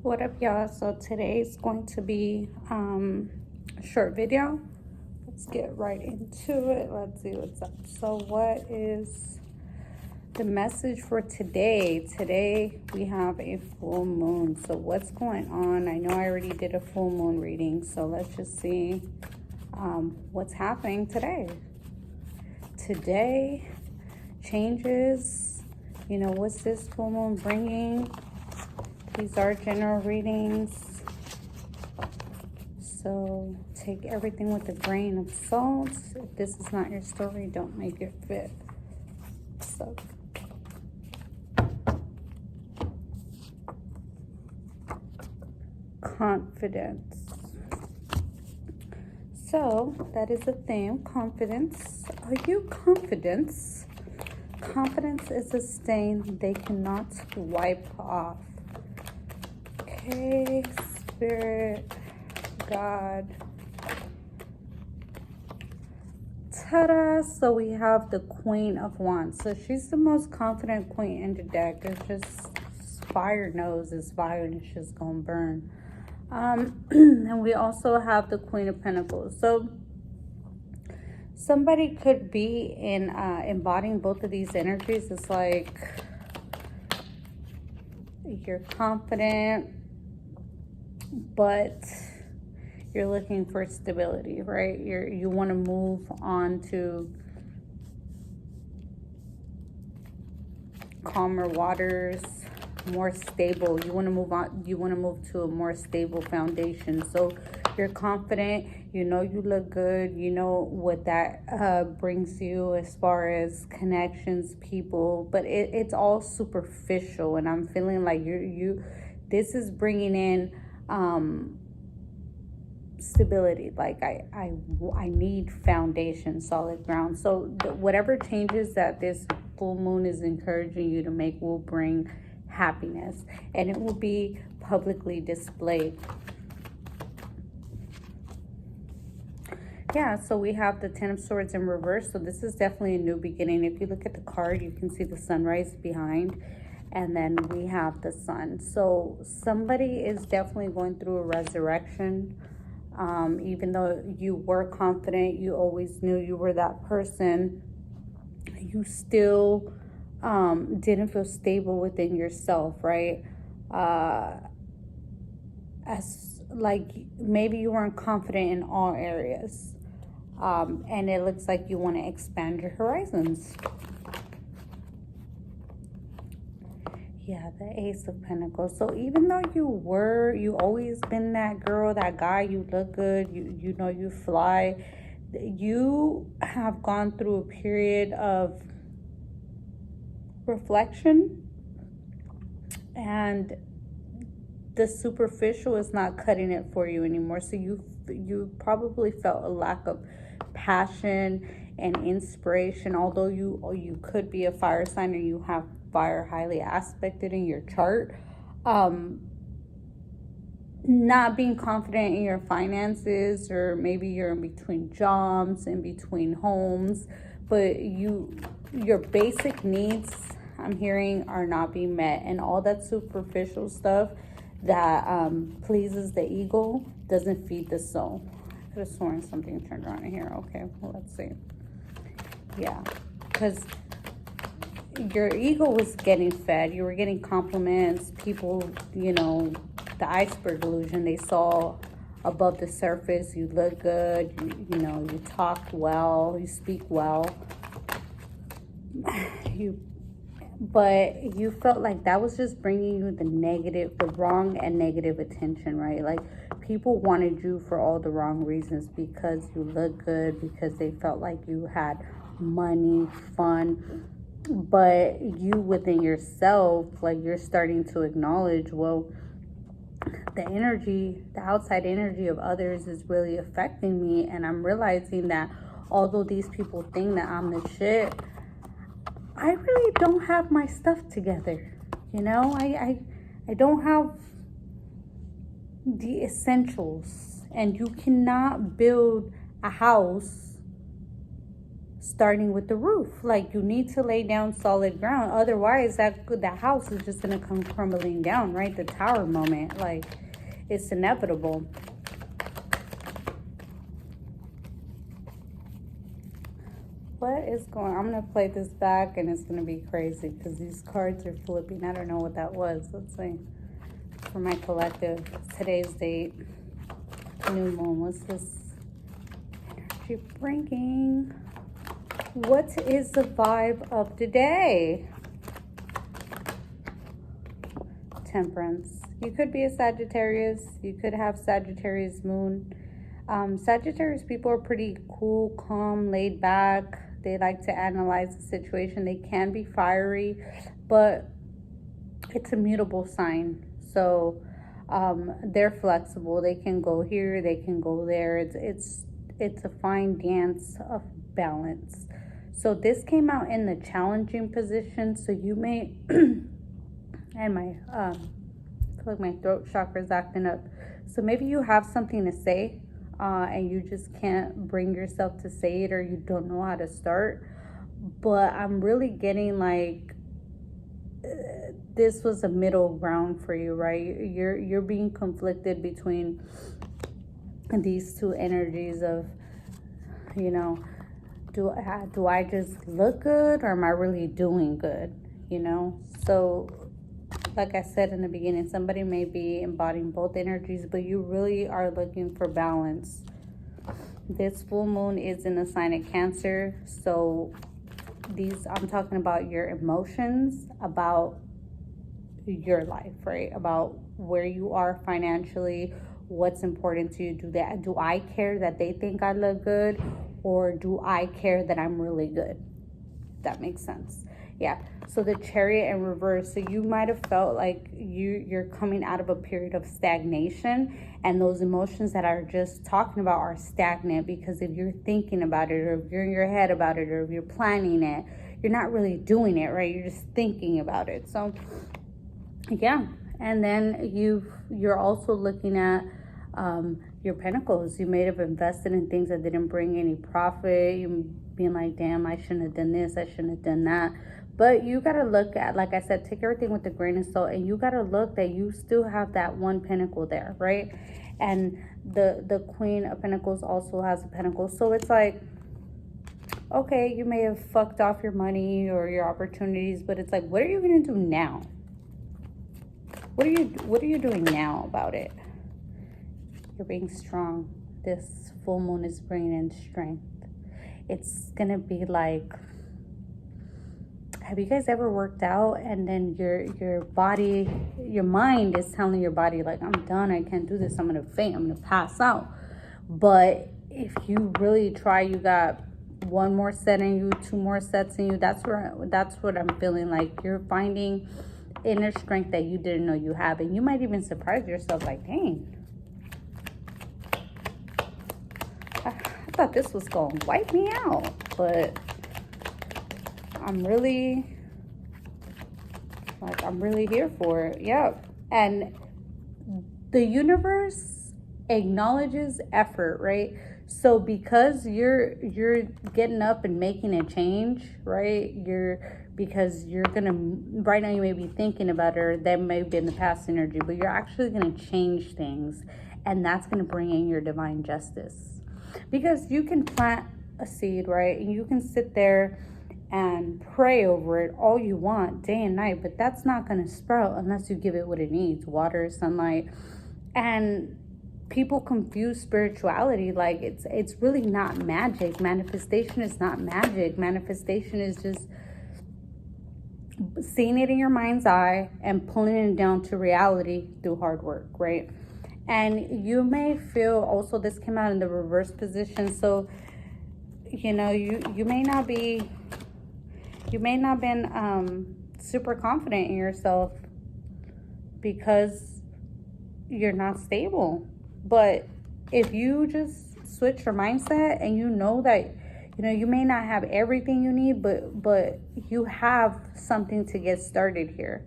What up, y'all? So today's going to be a short video. Let's get right into it. Let's see what's up. So what is the message for today? Today we have a full moon. So what's going on? I know I already did a full moon reading, so let's just see what's happening today. Today, changes. What's this full moon bringing? These are general readings, so take everything with a grain of salt. If this is not your story, don't make it fit. So, confidence. So, that is a theme, confidence. Are you confident? Confidence is a stain they cannot wipe off. Okay, Spirit, God. Ta-da! So we have the Queen of Wands. So she's the most confident queen in the deck. It's just fire knows it's fire and it's just gonna burn. And we also have the Queen of Pentacles. So somebody could be in embodying both of these energies. It's like you're confident, but you're looking for stability, right? You want to move on to calmer waters, more stable. You want to move on. You want to move to a more stable foundation. So you're confident. You know you look good. You know what that brings you as far as connections, people. But it's all superficial, and I'm feeling like this is bringing in stability. Like I need foundation, solid ground. So whatever changes that this full moon is encouraging you to make will bring happiness, and it will be publicly displayed. Yeah, so we have the Ten of Swords in reverse. So this is definitely a new beginning. If you look at the card, you can see the sunrise behind, and then we have the sun. So somebody is definitely going through a resurrection. Even though you were confident, you always knew you were that person, you still didn't feel stable within yourself, right? As like maybe you weren't confident in all areas, and it looks like you want to expand your horizons. Yeah, the Ace of Pentacles. So even though you always been that girl, that guy, you look good, you know you fly, you have gone through a period of reflection, and the superficial is not cutting it for you anymore. So you probably felt a lack of passion and inspiration, although you could be a fire sign and you have fire highly aspected in your chart. Not being confident in your finances, or maybe you're in between jobs, in between homes, but your basic needs, I'm hearing, are not being met, and all that superficial stuff that pleases the ego doesn't feed the soul. I could have sworn something turned around in here. Okay, well, let's see. Yeah, because your ego was getting fed. You were getting compliments. People, the iceberg illusion. They saw above the surface. You look good. You talk well. You speak well. But you felt like that was just bringing you the wrong and negative attention, right? Like people wanted you for all the wrong reasons, because you look good, because they felt like you had money, fun. But you within yourself, like you're starting to acknowledge, well, the outside energy of others is really affecting me. And I'm realizing that although these people think that I'm the shit, I really don't have my stuff together. I don't have the essentials. And you cannot build a house starting with the roof. Like, you need to lay down solid ground. Otherwise, that house is just going to come crumbling down, right? The tower moment, like, it's inevitable. What is going on? I'm going to play this back, and it's going to be crazy because these cards are flipping. I don't know what that was. Let's see. For my collective, today's date, new moon. What's this energy bringing? What is the vibe of today? Temperance. You could be a Sagittarius. You could have Sagittarius moon. Sagittarius people are pretty cool, calm, laid back. They like to analyze the situation. They can be fiery, but it's a mutable sign. So they're flexible. They can go here, they can go there. It's a fine dance of balance. So this came out in the challenging position. So you may, and my, I feel like my throat chakra is acting up. So maybe you have something to say, and you just can't bring yourself to say it, or you don't know how to start. But I'm really getting like, this was a middle ground for you, right? You're being conflicted between these two energies of, you know, do I just look good, or am I really doing good? You know, so like I said in the beginning, somebody may be embodying both energies, but you really are looking for balance. This full moon is in the sign of Cancer, so I'm talking about your emotions, about your life, right? About where you are financially, what's important to you. Do I care that they think I look good, or do I care that I'm really good? That makes sense. Yeah. So the Chariot in reverse. So you might have felt like you're coming out of a period of stagnation, and those emotions that I are just talking about are stagnant, because if you're thinking about it, or if you're in your head about it, or if you're planning it, you're not really doing it, right? You're just thinking about it. So yeah. And then you're also looking at your pentacles. You may have invested in things that didn't bring any profit. You being like, damn, I shouldn't have done this, I shouldn't have done that. But you got to look at, like I said, take everything with a grain of salt, and you got to look that you still have that one pentacle there, right? And the Queen of Pentacles also has a pentacle. So it's like, okay, you may have fucked off your money or your opportunities, but it's like, what are you going to do now? What are you doing now about it? You're being strong. This full moon is bringing in strength. It's going to be like, have you guys ever worked out, and then your body, your mind is telling your body like, I'm done, I can't do this, I'm gonna faint, I'm gonna pass out. But if you really try, you got one more set in you, two more sets in you. That's what I'm feeling like. You're finding inner strength that you didn't know you have, and you might even surprise yourself like, dang, I thought this was gonna wipe me out, but I'm really here for it. Yep. And the universe acknowledges effort, right? So because you're getting up and making a change, right? Because you're gonna, right now you may be thinking about it, or that may be in the past energy, but you're actually gonna change things, and that's gonna bring in your divine justice. Because you can plant a seed, right? And you can sit there and pray over it all you want, day and night, but that's not going to sprout unless you give it what it needs: water, sunlight. And people confuse spirituality like it's really not magic. Manifestation is not magic. Manifestation is just seeing it in your mind's eye and pulling it down to reality through hard work, right? And you may feel also, this came out in the reverse position, so you know, you may not been super confident in yourself because you're not stable. But if you just switch your mindset, and you know that, you know, you may not have everything you need, but you have something to get started here.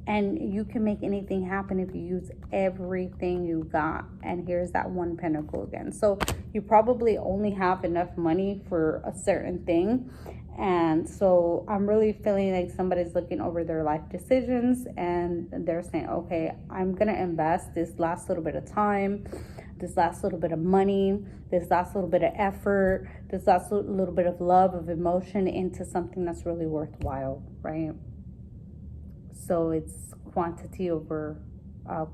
And you can make anything happen if you use everything you got. And here's that one pentacle again. So you probably only have enough money for a certain thing. And so I'm really feeling like somebody's looking over their life decisions and they're saying, okay, I'm going to invest this last little bit of time, this last little bit of money, this last little bit of effort, this last little bit of love, of emotion into something that's really worthwhile, right? So it's quantity over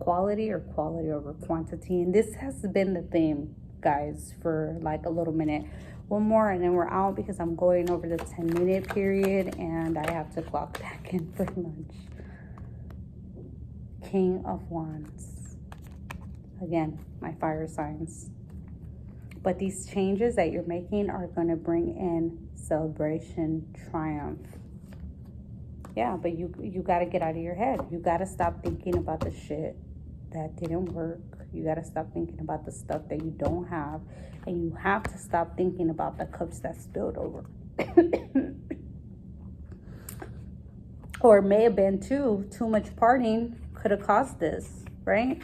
quality, or quality over quantity. And this has been the theme, guys, for like a little minute. One more and then we're out, because I'm going over the 10-minute period and I have to clock back in for lunch. King of Wands. Again, my fire signs. But these changes that you're making are going to bring in celebration, triumph. Yeah, but you got to get out of your head. You got to stop thinking about the shit that didn't work. You got to stop thinking about the stuff that you don't have. And you have to stop thinking about the cups that spilled over. Or it may have been too much partying could have caused this, right?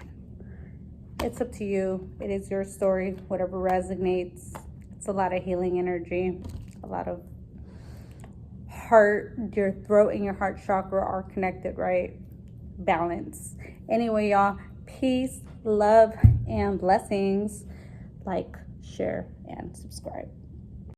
It's up to you. It is your story. Whatever resonates. It's a lot of healing energy. A lot of heart, your throat and your heart chakra are connected, right? Balance. Anyway, y'all, peace, love, and blessings. Like, share, and subscribe.